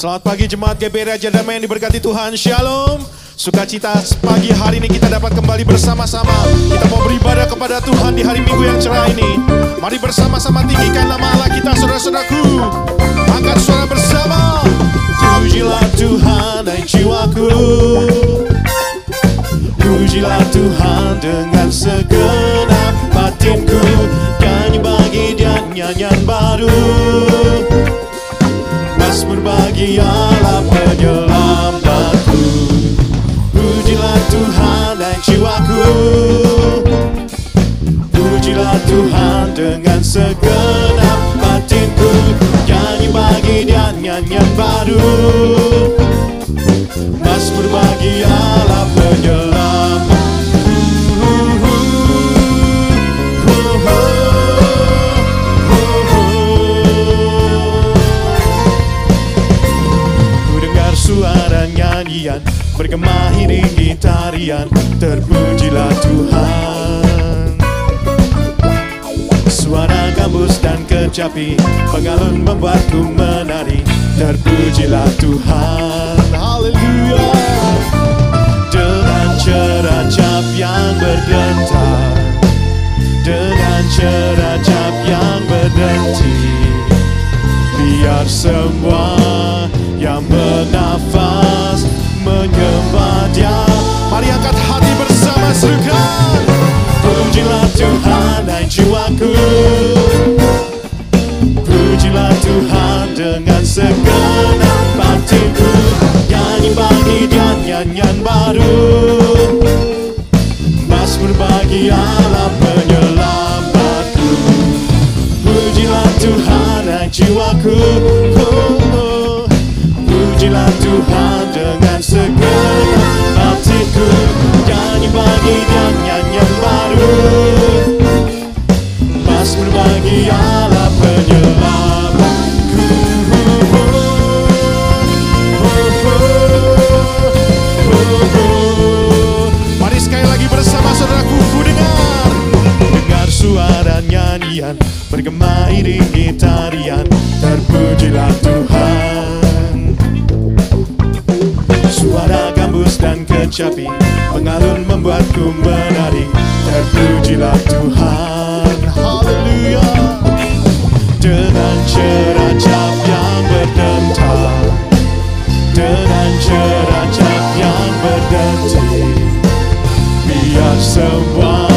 Selamat pagi jemaat GBI Raja Damai yang diberkati Tuhan. Shalom. Sukacita pagi hari ini kita dapat kembali bersama-sama. Kita mau beribadah kepada Tuhan di hari Minggu yang cerah ini. Mari bersama-sama tinggikan nama Allah kita, saudara-saudaraku. Angkat suara bersama. Pujilah Tuhan hai jiwaku. Pujilah Tuhan dengan segenap batinku. Nyanyi bagi Dia nyanyian baru. Mazmur bagi Allah penyelamatku. Pujilah Tuhan hai jiwaku. Pujilah Tuhan dengan segenap batinku. Nyanyi bagi Dia nyanyian baru. Mazmur bagi Allah penyelamatku. Suara nyanyian bergema iringi tarian, terpujilah Tuhan. Suara gambus dan kecapi mengalun membuatku menari, terpujilah Tuhan. Haleluya. Dengan ceracap yang berdentar, dengan ceracap yang berdenti, biar semua yang bernafas menyembah Dia. Mari angkat hati bersama, serukan. Pujilah Tuhan hai jiwaku. Pujilah Tuhan dengan segenap batinku. Nyanyi bagi Dia nyanyian baru. Mazmur bagi Allah penyelamatku. Pujilah Tuhan hai jiwaku. Pujilah Tuhan dengan segenap hatiku. Nyanyi bagi Dia nyanyian baru. Mazmur bagi Allah penyelamatku. Mari sekali lagi bersama saudaraku, ku dengar suara nyanyian bergema iringi tarian, terpujilah Tuhan. Suara gambus dan kecapi mengalun membuatku menari, terpujilah Tuhan. Haleluya. Dengan ceracap yang berdentar, dengan ceracap yang berdenti, biar semua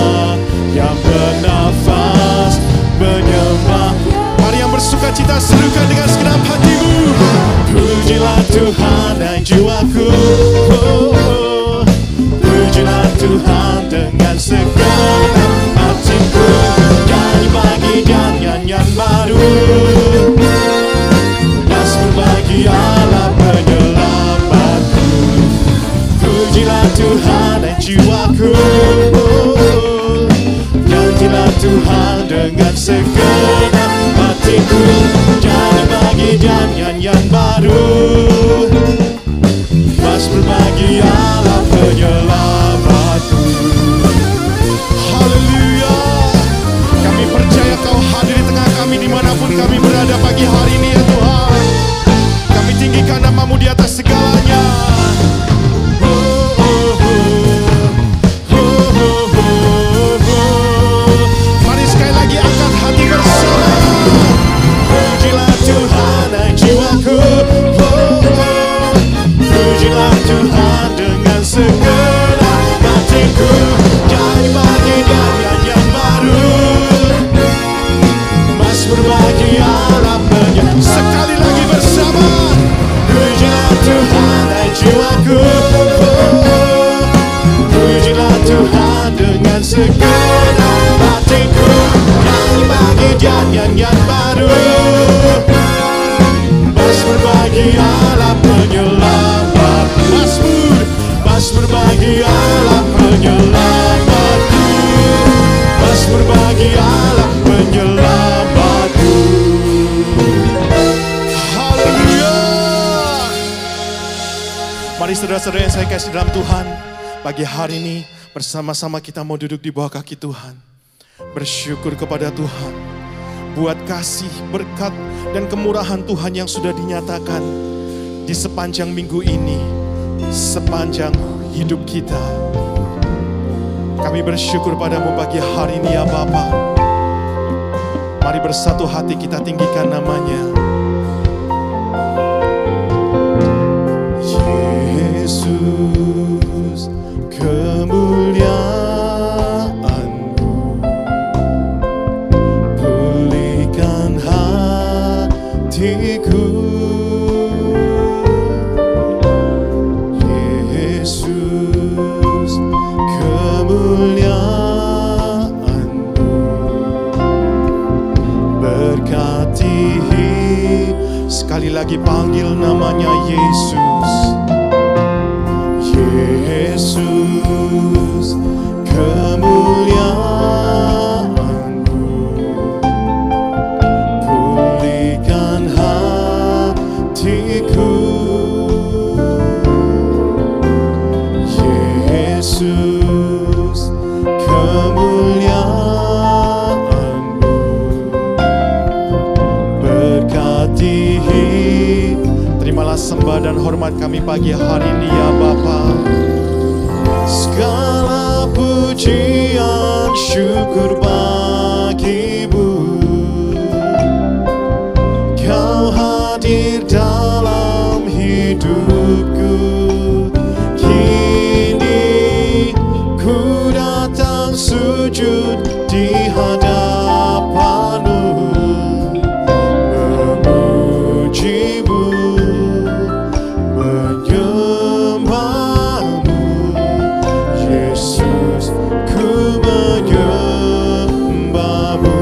yang bernafas menyembah. Mari yang bersuka cita serukan dengan segenap hatimu. Pujilah Tuhan hai jiwaku. Pujilah Tuhan dengan segenap hatiku. Nyanyi bagi Dia nyanyian baru. Mazmur bagi Allah penyelamatku. Pujilah Tuhan hai jiwaku. Nyanyilah Tuhan dengan segenap hatiku. Nyanyi bagi Dia nyanyian baru. Mazmur bagi Allah penyelamatku. Haleluya. Kami percaya Kau hadir di tengah kami dimanapun kami berada pagi hari ini ya Tuhan. Kami tinggikan nama-Mu di atas segalanya. Mari sekali lagi angkat hati bersama. Pujilah Tuhan hai jiwaku. Pujilah Tuhan dengan segenap hatiku. Nyanyi bagi Dia nyanyian baru. Mazmur bagi Allah penyelamatku. Sekali lagi bersama. Pujilah Tuhan hai jiwaku. Pujilah Tuhan dengan segenap hatiku. Nyanyi bagi Dia nyanyian baru. Mazmur bagi Allah penyelamat. Mazmur bagi Allah penyelamatku. Mazmur bagi Allah penyelamatku. Haleluya. Mari saudara-saudara yang saya kasih dalam Tuhan, pagi hari ini bersama-sama kita mau duduk di bawah kaki Tuhan. Bersyukur kepada Tuhan buat kasih, berkat, dan kemurahan Tuhan yang sudah dinyatakan di sepanjang minggu ini, sepanjang hidup kita. Kami bersyukur padamu pagi hari ini ya Bapa. Mari bersatu hati kita tinggikan namanya. Yesus, kemuliaan-Mu, pulihkan hatiku. Yesus, kemuliaan-Mu, berkati. Sekali lagi panggil namanya Yesus. Yesus, kemuliaan-Mu, pulihkan hatiku. Yesus, kemuliaan-Mu, berkati. Terimalah sembah dan hormat kami pagi hari ini ya Bapa. Segala pujian syukur bagi-Mu, Kau hadir dalam hidupku. Kini ku datang sujud di hadapan-Mu, memuji-Mu, menyembah-Mu. Yesus, ku menyembah-Mu.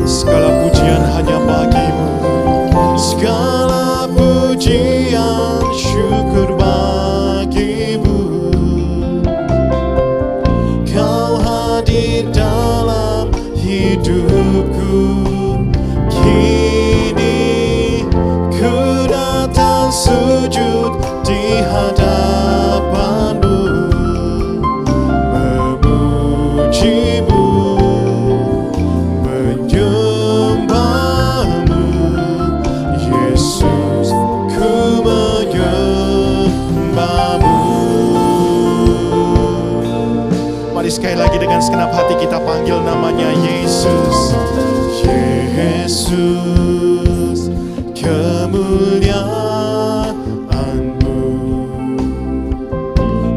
Segala pujian hanya bagi-Mu. Segala pujian syukur bagi-Mu. Kau hadir dalam hidupku. Kini ku datang sujud di hadapan-Mu, memuji-Mu, menyembah-Mu. Yesus, ku menyembah-Mu. Mari sekali lagi dengan segenap hati kita panggil namanya Yesus. Yesus, kemuliaan-Mu,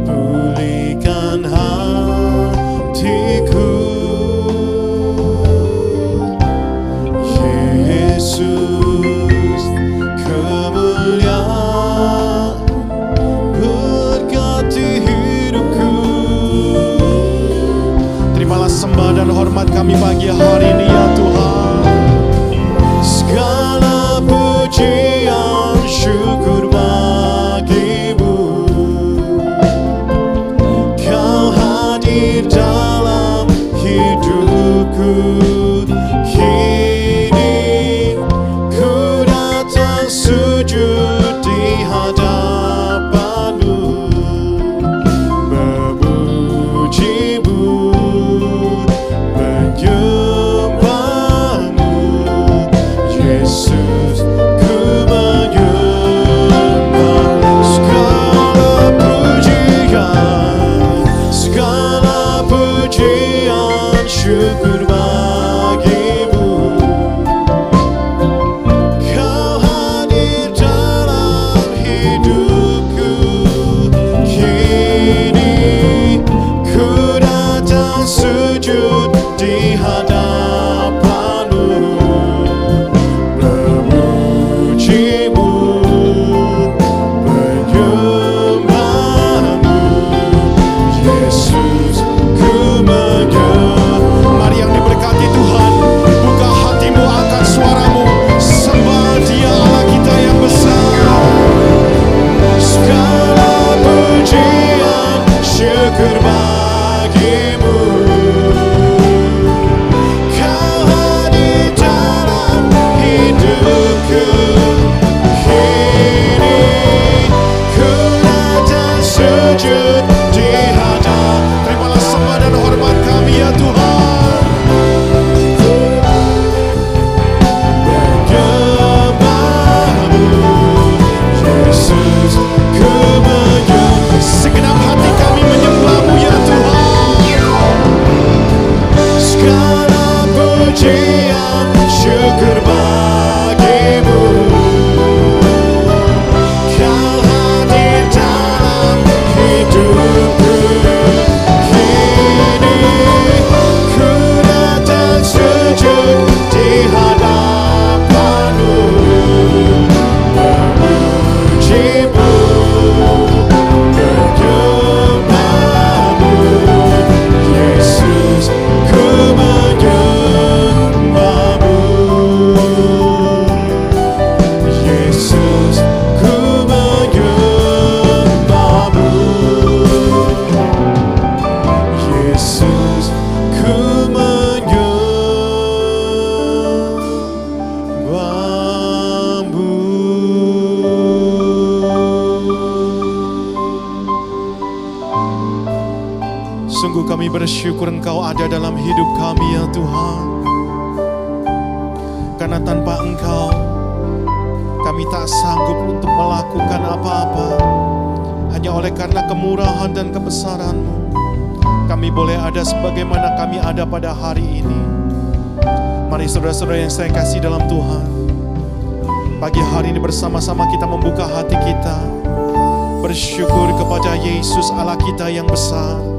pulihkan hatiku. Yesus, kemuliaan, berkati hidupku. Terimalah sembah dan hormat kami pagi hari ini ya Tuhan. Segala pujian syukur bagi-Mu. Kau hadir dalam hidupku. Kini ku datang sujud di hadapan-Mu, memuji-Mu, menyembah-Mu. Yesus, ku menyembah. Segala pujian, segala pujian syukur bagi-Mu. Kau hadir dalam hidupku. Kini ku datang sujud di hadapan-Mu, memuji-Mu, bersyukur Engkau ada dalam hidup kami ya Tuhan. Karena tanpa Engkau kami tak sanggup untuk melakukan apa-apa. Hanya oleh karena kemurahan dan kebesaran-Mu kami boleh ada sebagaimana kami ada pada hari ini. Mari saudara-saudara yang saya kasih dalam Tuhan, pagi hari ini bersama-sama kita membuka hati kita, bersyukur kepada Yesus Allah kita yang besar.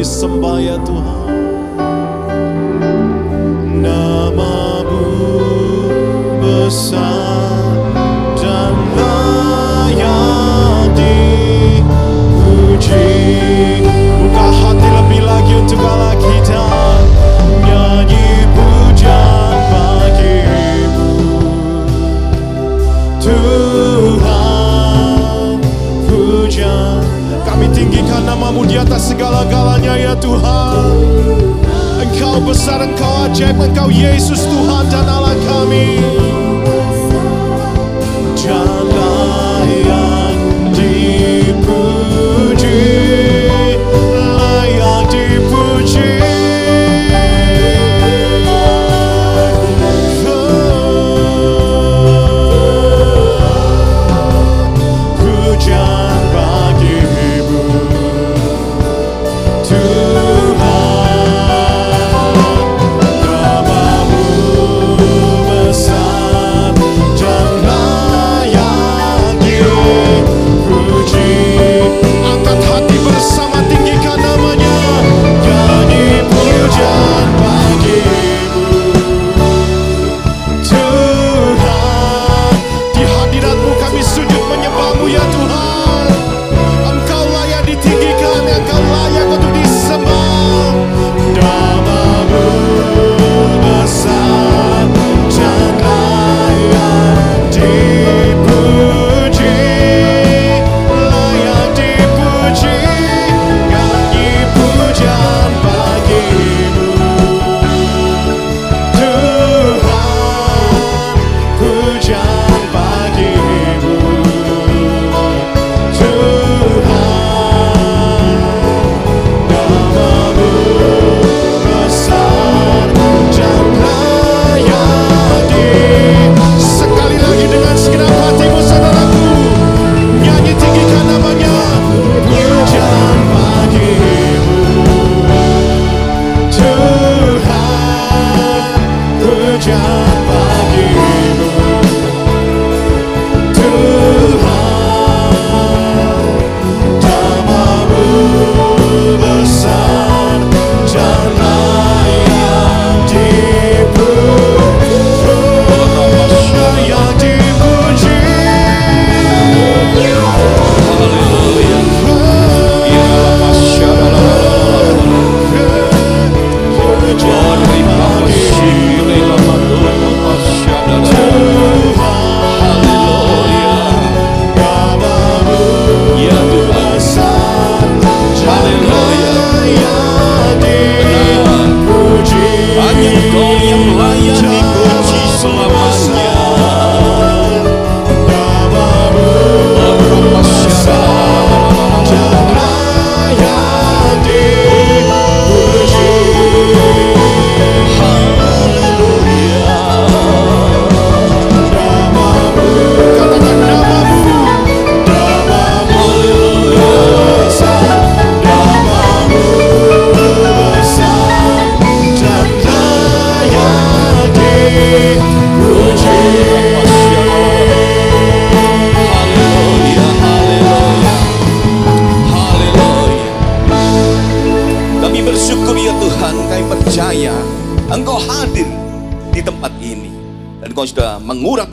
disembah ya Tuhan. Nama-Mu besar dan layak dipuji. Buka hati lebih lagi untuk Allah kita, nyanyi pujian bagi-Mu Tuhan. Pujian kami tinggikan nama-Mu di atas segala-galanya ya Tuhan. Engkau besar, Engkau ajaib, Engkau Yesus Tuhan dan Allah kami. Dan layak dipuji, layak dipuji. Pujian bagi-Mu Tuhan. Nama-Mu besar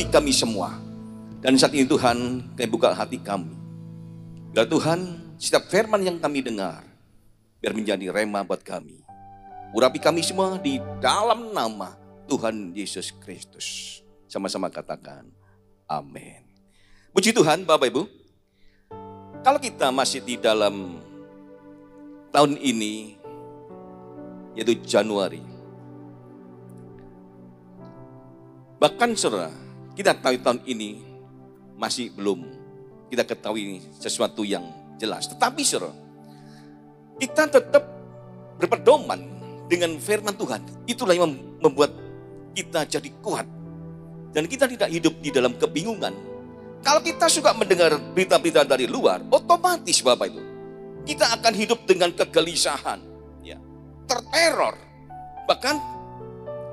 bagi kami semua. Dan saat ini Tuhan, kami buka hati kami. Biar Tuhan, setiap firman yang kami dengar, biar menjadi rema buat kami. Urapi kami semua di dalam nama Tuhan Yesus Kristus. Sama-sama katakan, amin. Puji Tuhan, Bapak Ibu. Kalau kita masih di dalam tahun ini, yaitu Januari. Bahkan saudara, kita tahu tahun ini masih belum kita ketahui sesuatu yang jelas. Tetapi saudara, kita tetap berpedoman dengan firman Tuhan. Itulah yang membuat kita jadi kuat. Dan kita tidak hidup di dalam kebingungan. Kalau kita suka mendengar berita-berita dari luar, otomatis Bapak Ibu, kita akan hidup dengan kegelisahan, ya, terteror, bahkan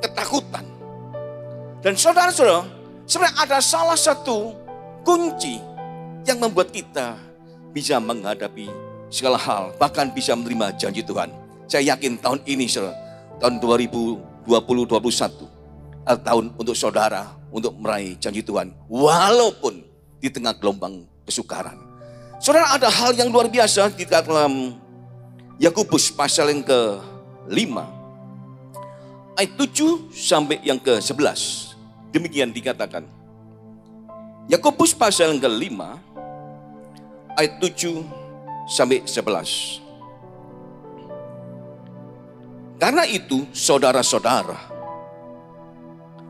ketakutan. Dan saudara-saudara, sebenarnya ada salah satu kunci yang membuat kita bisa menghadapi segala hal, bahkan bisa menerima janji Tuhan. Saya yakin tahun ini, saudara, tahun 2020-2021, tahun untuk saudara, untuk meraih janji Tuhan, walaupun di tengah gelombang kesukaran. Saudara, ada hal yang luar biasa di dalam Yakobus pasal yang ke-5, ayat 7 sampai yang ke-11. Demikian dikatakan. Yakobus pasal yang ke-5 ayat 7 sampai 11. Karena itu saudara-saudara,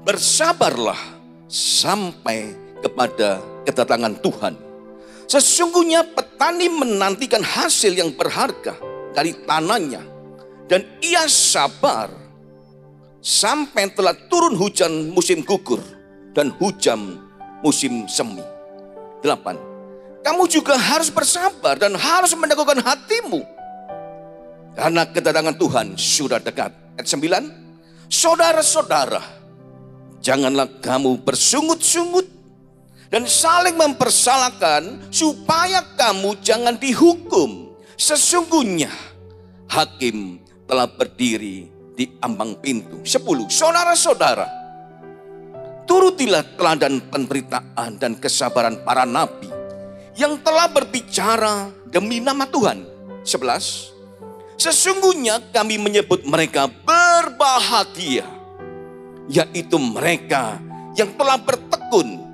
bersabarlah sampai kepada kedatangan Tuhan. Sesungguhnya petani menantikan hasil yang berharga dari tanahnya, dan ia sabar sampai telah turun hujan musim gugur dan hujan musim semi. 8. Kamu juga harus bersabar dan harus meneguhkan hatimu, karena kedatangan Tuhan sudah dekat. Ayat 9. Saudara-saudara, janganlah kamu bersungut-sungut dan saling mempersalahkan, supaya kamu jangan dihukum. Sesungguhnya hakim telah berdiri di ambang pintu. 10. Saudara-saudara, turutilah teladan penderitaan dan kesabaran para nabi yang telah berbicara demi nama Tuhan. 11. Sesungguhnya kami menyebut mereka berbahagia, yaitu mereka yang telah bertekun.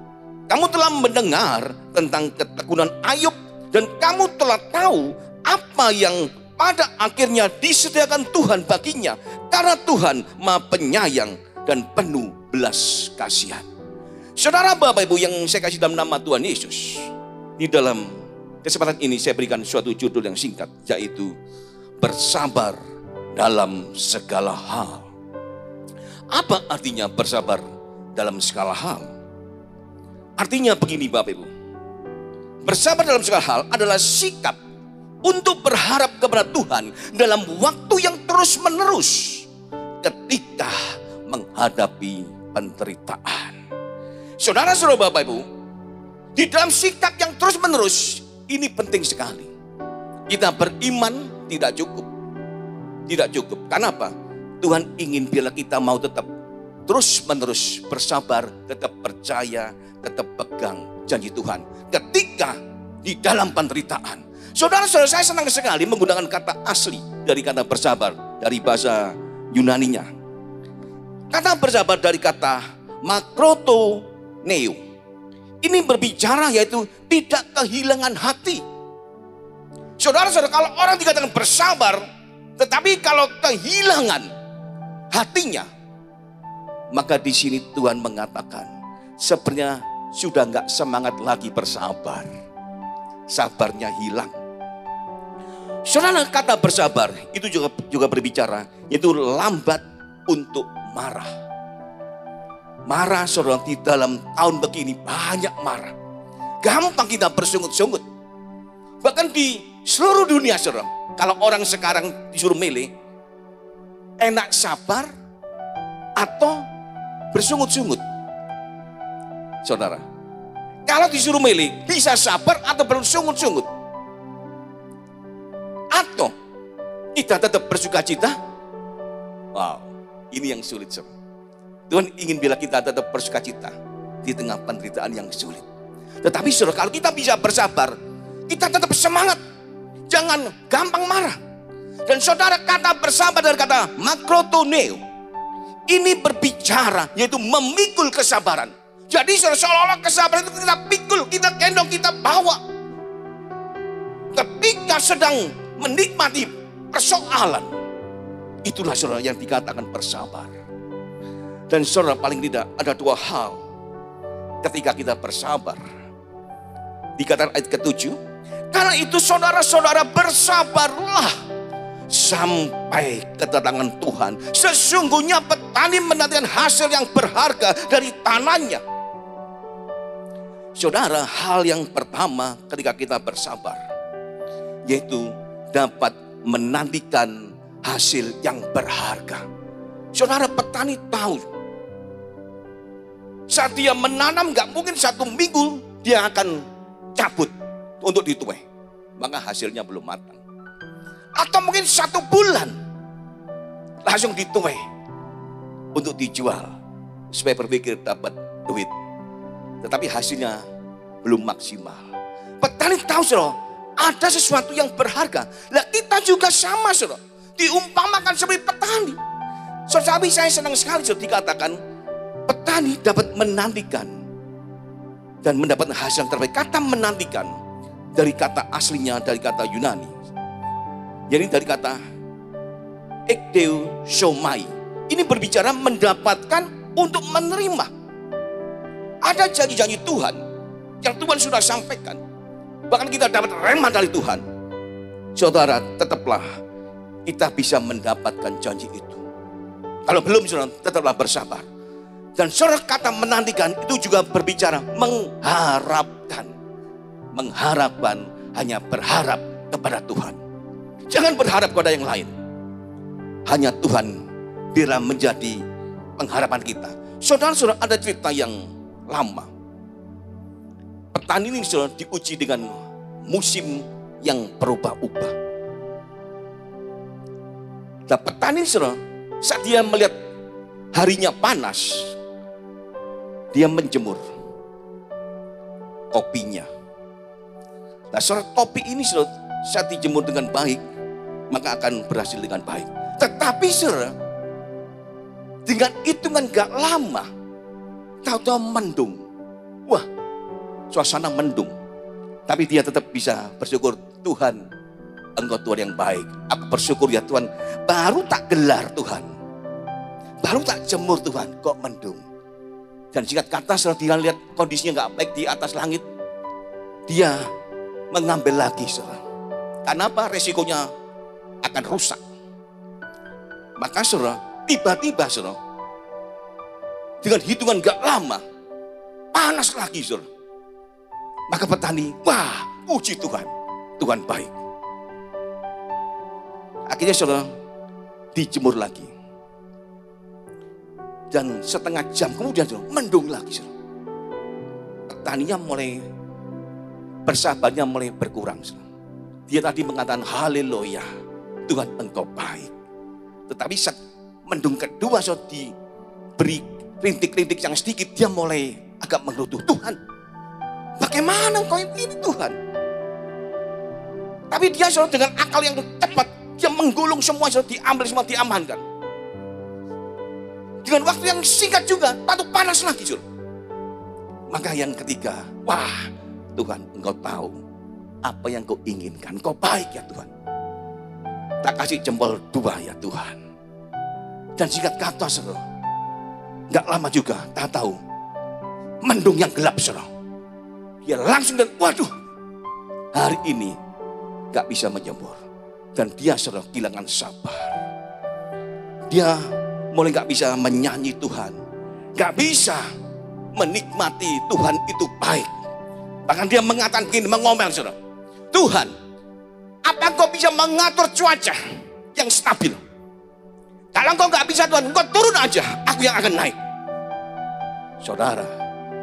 Kamu telah mendengar tentang ketekunan Ayub, dan kamu telah tahu apa yang pada akhirnya disediakan Tuhan baginya, karena Tuhan Maha Penyayang dan penuh belas kasihan. Saudara, Bapak Ibu yang saya kasih dalam nama Tuhan Yesus, di dalam kesempatan ini saya berikan suatu judul yang singkat, yaitu bersabar dalam segala hal. Apa artinya bersabar dalam segala hal? Artinya begini Bapak Ibu, bersabar dalam segala hal adalah sikap untuk berharap kepada Tuhan dalam waktu yang terus menerus ketika menghadapi penderitaan. Saudara-saudara, Bapak Ibu, di dalam sikap yang terus menerus ini penting sekali. Kita beriman tidak cukup. Tidak cukup. Kenapa? Tuhan ingin bila kita mau tetap terus menerus bersabar, tetap percaya, tetap pegang janji Tuhan ketika di dalam penderitaan. Saudara-saudara, saya senang sekali menggunakan kata asli dari kata bersabar, dari bahasa Yunaninya. Kata bersabar dari kata makrotoneo. Ini berbicara yaitu tidak kehilangan hati. Saudara-saudara, kalau orang dikatakan bersabar, tetapi kalau kehilangan hatinya, maka di sini Tuhan mengatakan sebenarnya sudah nggak semangat lagi bersabar. Sabarnya hilang. Saudara, kata bersabar itu juga berbicara yaitu lambat untuk marah. Marah, saudara, di dalam tahun begini banyak marah. Gampang kita bersungut-sungut. Bahkan di seluruh dunia, saudara, kalau orang sekarang disuruh milih, enak sabar atau bersungut-sungut. Saudara, kalau disuruh milih, bisa sabar atau bersungut-sungut. Atau kita tetap bersuka cita. Wow, ini yang sulit, saudara. Tuhan ingin bila kita tetap bersuka cita. di tengah penderitaan yang sulit. Tetapi saudara, kalau kita bisa bersabar, kita tetap semangat. Jangan gampang marah. Dan saudara, kata bersabar dari kata makrotoneo, ini berbicara yaitu memikul kesabaran. Jadi seolah-olah kesabaran itu kita pikul, kita gendong, kita bawa. Ketika sedang menikmati persoalan, itulah saudara yang dikatakan bersabar. Dan saudara, paling tidak ada dua hal ketika kita bersabar. Dikatakan ayat ke-7, karena itu saudara-saudara bersabarlah sampai kedatangan Tuhan. Sesungguhnya petani menantikan hasil yang berharga dari tanahnya. Saudara, hal yang pertama ketika kita bersabar, yaitu dapat menantikan hasil yang berharga. Saudara, petani tahu, saat dia menanam gak mungkin 1 minggu dia akan cabut untuk dituai. Maka hasilnya belum matang. Atau mungkin 1 bulan langsung dituai untuk dijual supaya berpikir dapat duit. Tetapi hasilnya belum maksimal. Petani tahu saudara, ada sesuatu yang berharga. Nah, kita juga sama saudara, diumpamakan seperti petani. Saudara, saya senang sekali saudara dikatakan petani dapat menantikan dan mendapatkan hasil yang terbaik. Kata menantikan dari kata aslinya, dari kata Yunani, jadi dari kata ekdeo somai. Ini berbicara mendapatkan untuk menerima. Ada janji-janji Tuhan yang Tuhan sudah sampaikan. Bahkan kita dapat rema dari Tuhan. Saudara, tetaplah kita bisa mendapatkan janji itu. Kalau belum, saudara, tetaplah bersabar. Dan saudara, kata menantikan itu juga berbicara mengharapkan. Mengharapkan, hanya berharap kepada Tuhan. Jangan berharap kepada yang lain. Hanya Tuhan bila menjadi pengharapan kita. Saudara-saudara, ada cerita yang lama. Petani ini saudara diuji dengan musim yang berubah-ubah. Nah, petani saudara, saat dia melihat harinya panas, dia menjemur kopinya. Nah, saudara, kopi ini saudara, saat dijemur dengan baik, maka akan berhasil dengan baik. Tetapi saudara, dengan hitungan gak lama, tahu-tahu mendung. Wah, suasana mendung. Tapi dia tetap bisa bersyukur, Tuhan, Engkau Tuhan yang baik. Aku bersyukur ya Tuhan, baru tak gelar Tuhan, baru tak jemur Tuhan, kok mendung. Dan singkat kata setelah dia lihat kondisinya gak baik di atas langit, dia mengambil lagi saudara. Kenapa? Resikonya akan rusak. Maka saudara, tiba-tiba saudara, dengan hitungan gak lama, panas lagi saudara. Maka petani, wah, puji Tuhan, Tuhan baik. Akhirnya saudara, dijemur lagi. Dan setengah jam kemudian saudara, mendung lagi saudara. Petaninya mulai, bersabarnya mulai berkurang saudara. Dia tadi mengatakan haleluya, Tuhan Engkau baik. Tetapi saat mendung kedua saudara, diberi rintik-rintik yang sedikit, dia mulai agak mengeluh, Tuhan, bagaimana Engkau ini Tuhan? Tapi dia saudara dengan akal yang tepat, dia menggulung semua saudara, diambil semua, diamankan. Dengan waktu yang singkat juga, tahu panas lagi saudara. Maka yang ketiga, wah, Tuhan Engkau tahu apa yang Kau inginkan. Kau baik ya Tuhan. Tak kasih jempol 2 ya Tuhan. Dan singkat kata saudara, gak lama juga, tak tahu mendung yang gelap saudara. Dia langsung dan waduh, hari ini gak bisa menjemur. Dan dia saudara kehilangan sabar. Dia mulai gak bisa menyanyi Tuhan, gak bisa menikmati Tuhan itu baik. Bahkan dia mengatakan begini, mengomel saudara, Tuhan, apa Engkau bisa mengatur cuaca yang stabil? Kalau Engkau gak bisa Tuhan, Engkau turun aja, aku yang akan naik. Saudara,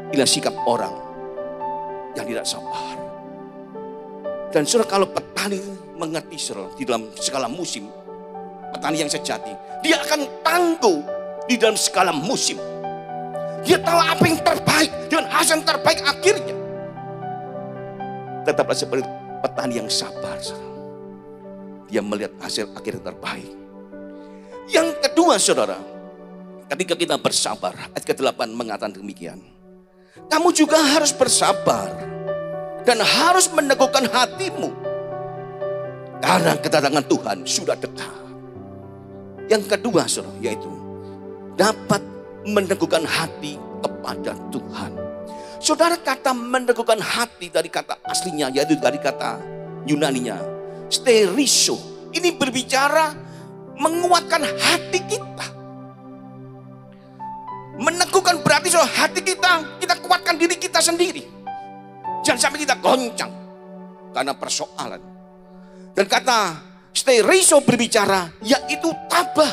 inilah sikap orang yang tidak sabar. Dan saudara, kalau petani mengerti saudara, di dalam segala musim, petani yang sejati, dia akan tangguh di dalam segala musim. Dia tahu apa yang terbaik, dia dengan hasil terbaik akhirnya. Tetaplah seperti petani yang sabar, saudara. Dia melihat hasil akhir terbaik. Yang kedua, saudara, ketika kita bersabar, ayat ke-8 mengatakan demikian. Kamu juga harus bersabar dan harus meneguhkan hatimu, karena kedatangan Tuhan sudah dekat. Yang kedua, saudara, yaitu dapat meneguhkan hati kepada Tuhan. Saudara, kata meneguhkan hati dari kata aslinya, yaitu dari kata Yunaninya steriso. Ini berbicara menguatkan hati kita. Meneguhkan berarti soal hati kita kuatkan diri kita sendiri. Jangan sampai kita goncang karena persoalan. Dan kata steriso berbicara yaitu tabah.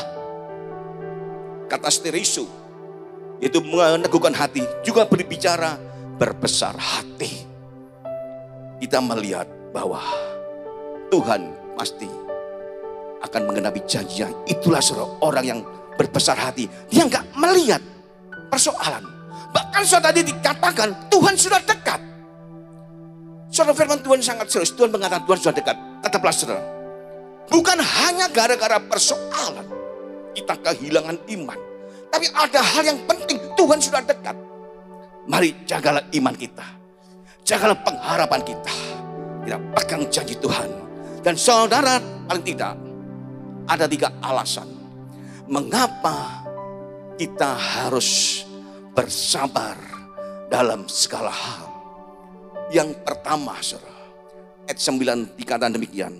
Kata steriso yaitu meneguhkan hati juga berbicara berbesar hati. Kita melihat bahwa Tuhan pasti akan mengenapi janjinya. Itulah orang yang berbesar hati. Dia nggak melihat persoalan. Bahkan saudara tadi dikatakan Tuhan sudah dekat. Saudara, firman Tuhan sangat serius. Tuhan mengatakan Tuhan sudah dekat. Tetaplah saudara. Bukan hanya gara-gara persoalan kita kehilangan iman. Tapi ada hal yang penting. Tuhan sudah dekat. Mari jagalah iman kita. Jagalah pengharapan kita. Kita pegang janji Tuhan. Dan saudara, paling tidak ada 3 alasan mengapa kita harus bersabar dalam segala hal. Yang pertama, saudara, ayat 9 dikatakan demikian.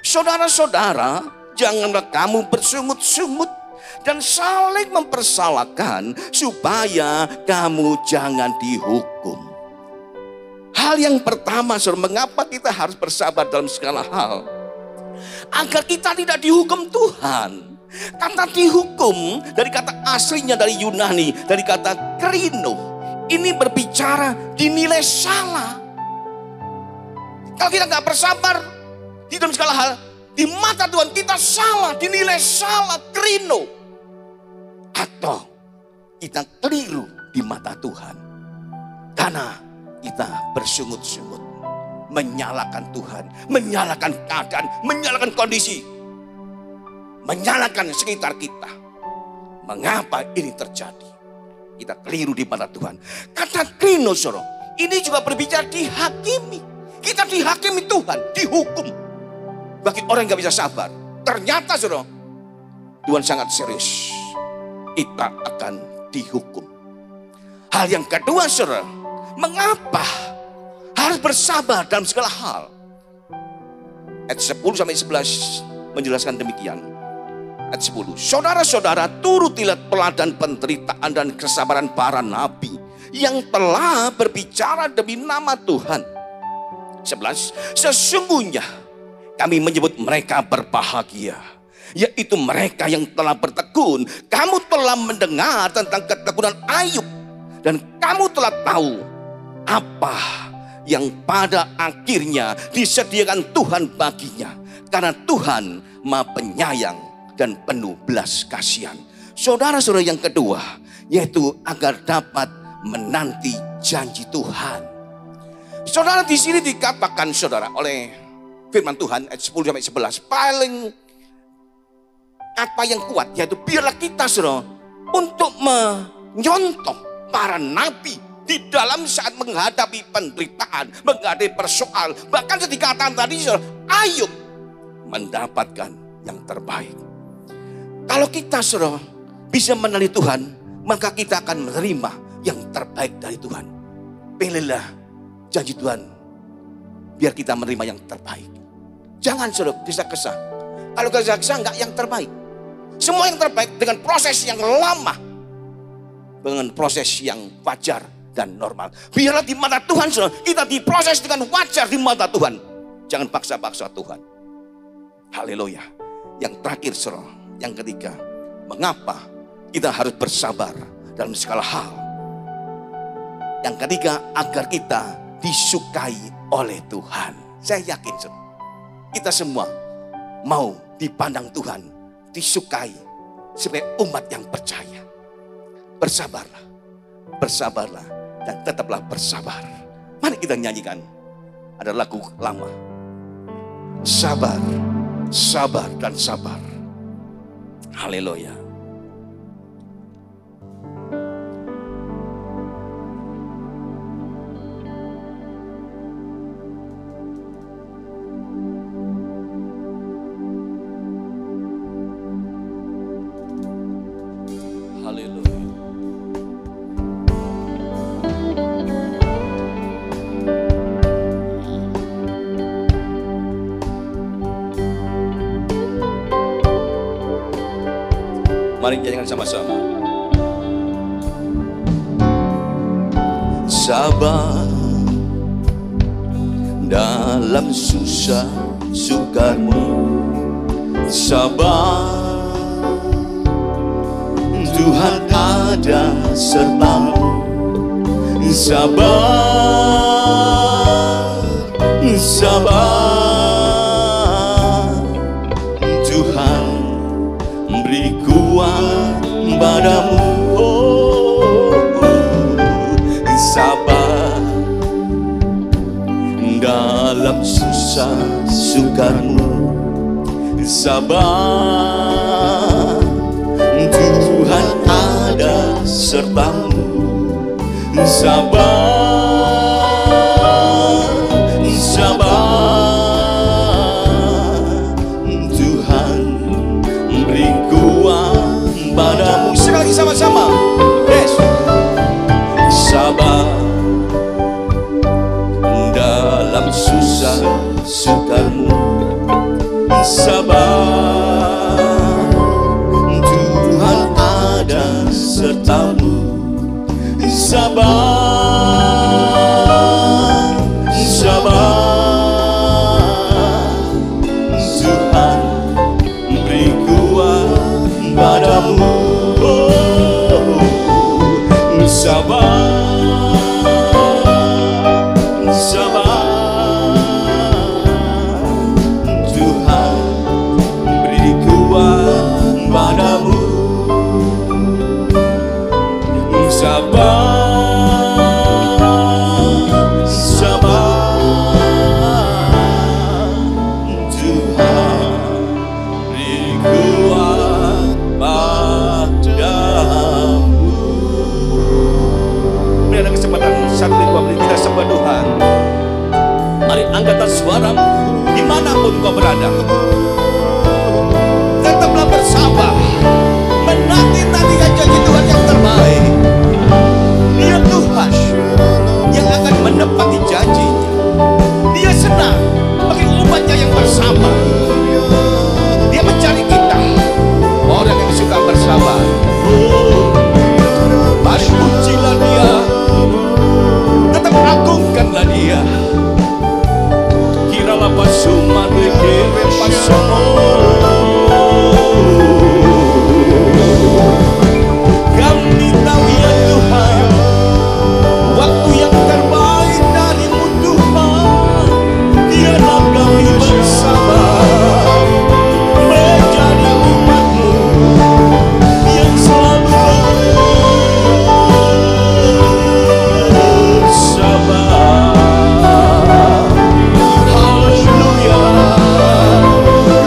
Saudara-saudara, janganlah kamu bersungut-sungut dan saling mempersalahkan supaya kamu jangan dihukum. Hal yang pertama, saudara, mengapa kita harus bersabar dalam segala hal? Agar kita tidak dihukum Tuhan. Kata dihukum dari kata aslinya dari Yunani, dari kata krino. Ini berbicara dinilai salah. Kalau kita nggak bersabar di dalam segala hal, di mata Tuhan kita salah, dinilai salah, krino. Atau kita keliru di mata Tuhan. Karena kita bersungut-sungut, menyalahkan Tuhan, menyalahkan keadaan, menyalahkan kondisi, menyalahkan sekitar kita. Mengapa ini terjadi? Kita keliru di mata Tuhan. Kata krino, saudara, ini juga berbicara dihakimi. Kita dihakimi Tuhan, dihukum. Bagi orang yang gak bisa sabar, ternyata saudara, Tuhan sangat serius. Kita akan dihukum. Hal yang kedua, saudara, mengapa harus bersabar dalam segala hal? Ayat 10-11 menjelaskan demikian. Ayat 10. Saudara-saudara, turutilah teladan penderitaan dan kesabaran para nabi yang telah berbicara demi nama Tuhan. 11. Sesungguhnya kami menyebut mereka berbahagia, yaitu mereka yang telah bertekun. Kamu telah mendengar tentang ketekunan Ayub, dan kamu telah tahu apa yang pada akhirnya disediakan Tuhan baginya. Karena Tuhan Maha Penyayang dan penuh belas kasihan. Saudara-saudara, yang kedua, yaitu agar dapat menanti janji Tuhan. Saudara, di sini dikatakan saudara oleh firman Tuhan ayat 10-11, paling apa yang kuat, yaitu biarlah kita saudara untuk menyontoh para nabi di dalam saat menghadapi penderitaan, menghadapi persoalan. Bahkan dikatakan tadi saudara, Ayub mendapatkan yang terbaik. Kalau kita saudara bisa mengenali Tuhan, maka kita akan menerima yang terbaik dari Tuhan. Pilihlah janji Tuhan, biar kita menerima yang terbaik. Jangan saudara gesa-gesa. Kalau gesa-gesa enggak yang terbaik. Semua yang terbaik dengan proses yang lama, dengan proses yang wajar dan normal. Biarlah di mata Tuhan saudara, kita diproses dengan wajar di mata Tuhan. Jangan paksa-paksa Tuhan. Haleluya. Yang terakhir saudara, yang ketiga, mengapa kita harus bersabar dalam segala hal? Yang ketiga, agar kita disukai oleh Tuhan. Saya yakin saudara, kita semua mau dipandang Tuhan, disukai sebagai umat yang percaya. Bersabarlah, bersabarlah dan tetaplah bersabar. Mari kita nyanyikan. Ada lagu lama. Sabar, sabar dan sabar. Haleluya. Haleluya. Mari nyanyikan sama-sama. Sabar dalam susah sukarmu, sabar, Tuhan ada sertamu. Sabar, sabar, Tuhan beri kuat padamu. Sabar dalam susah sukarmu, sabar, Tuhan ada sertamu. Sabar, sabar, Tuhan beri kuat padamu. Sekali lagi sama-sama. Yes. Sabar dalam susah sukarmu, sabar, Tuhan ada sertamu. Sabar, sabar, Tuhan beri kuat padamu. Sabar, sabar, Tuhan beri kuat padamu. Sabar, sabar, Tuhan beri kuat padamu. Ini ada kesempatan 1-2 menit kita sembah Tuhan. Mari angkatkan suaramu dimanapun kau berada. Tetaplah bersabar, menanti-nantikan janji Tuhan yang terbaik. Dia Tuhan yang akan menepati janjinya. Dia senang bagi umatnya yang bersabar. Dia mencari kita, orang yang suka bersabar. Mari pujilah Dia, tetap agungkanlah Dia. Kiralah pasuman lekere pasomo. Kami tahu ya Tuhan, waktu yang terbaik dari-Mu Tuhan. Biarlah kami bersabar, menjadi umat-Mu yang selalu bersabar. Haleluya.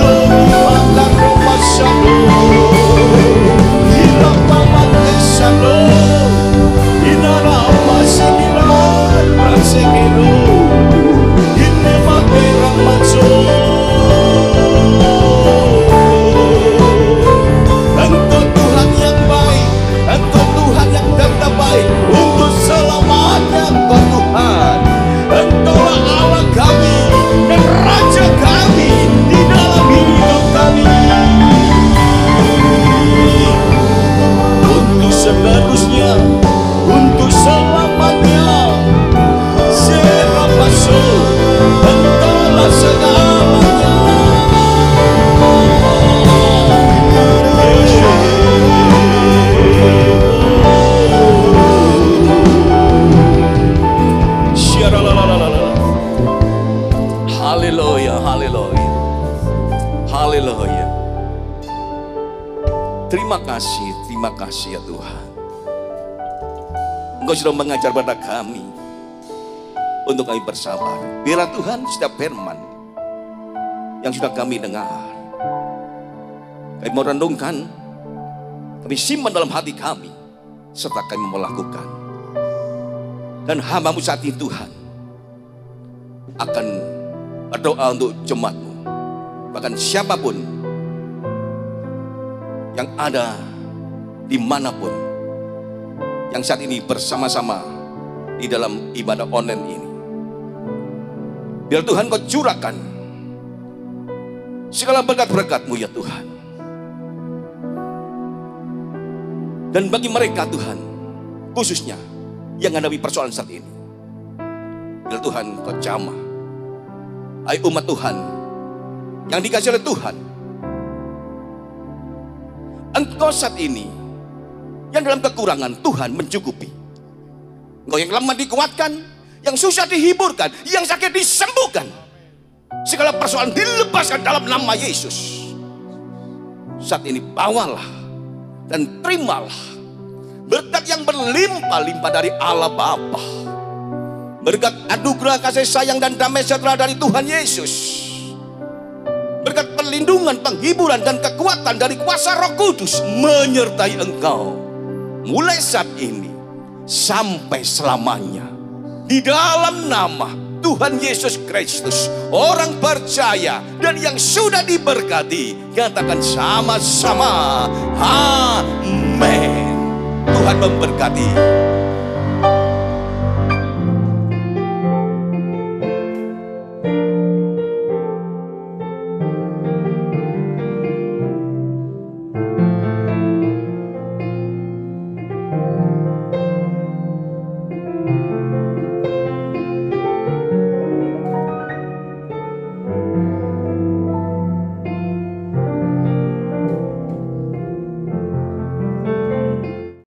Glory mata Roma Sano, Hira Mama Tesano, Inara Masikiran Prasekero, Hine Makera Matso. Engkau Tuhan yang baik, Engkau Tuhan yang terbaik untuk selamanya. Engkau Tuhan, Engkaulah Allah kami dan Raja kami di dalam hidup kami. Untuk seterusnya, untuk selamanya, siapa masuk, Engkaulah segalanya. Haleluya, haleluya, haleluya. Terima kasih ya Tuhan. Engkau sudah mengajar pada kami untuk kami bersabar. Biarlah Tuhan setiap firman yang sudah kami dengar, kami mau renungkan, kami simpan dalam hati kami, serta kami melakukan. Dan hamba-Mu saat ini Tuhan akan berdoa untuk jemaat-Mu, bahkan siapapun yang ada dimanapun yang saat ini bersama-sama di dalam ibadah online ini. Biar Tuhan Kau curahkan segala berkat-berkat-Mu ya Tuhan. Dan bagi mereka Tuhan, khususnya yang menghadapi persoalan saat ini, biar Tuhan Kau jamah. Hai umat Tuhan yang dikasihi oleh Tuhan, engkau saat ini yang dalam kekurangan, Tuhan mencukupi. Engkau yang lemah dikuatkan, yang susah dihiburkan, yang sakit disembuhkan. Segala persoalan dilepaskan dalam nama Yesus. Saat ini bawalah dan terimalah berkat yang berlimpah-limpah dari Allah Bapa, berkat anugerah kasih sayang dan damai sejahtera dari Tuhan Yesus, berkat perlindungan, penghiburan dan kekuatan dari kuasa Roh Kudus menyertai engkau mulai saat ini sampai selamanya, di dalam nama Tuhan Yesus Kristus. Orang percaya dan yang sudah diberkati katakan sama-sama amin. Tuhan memberkati.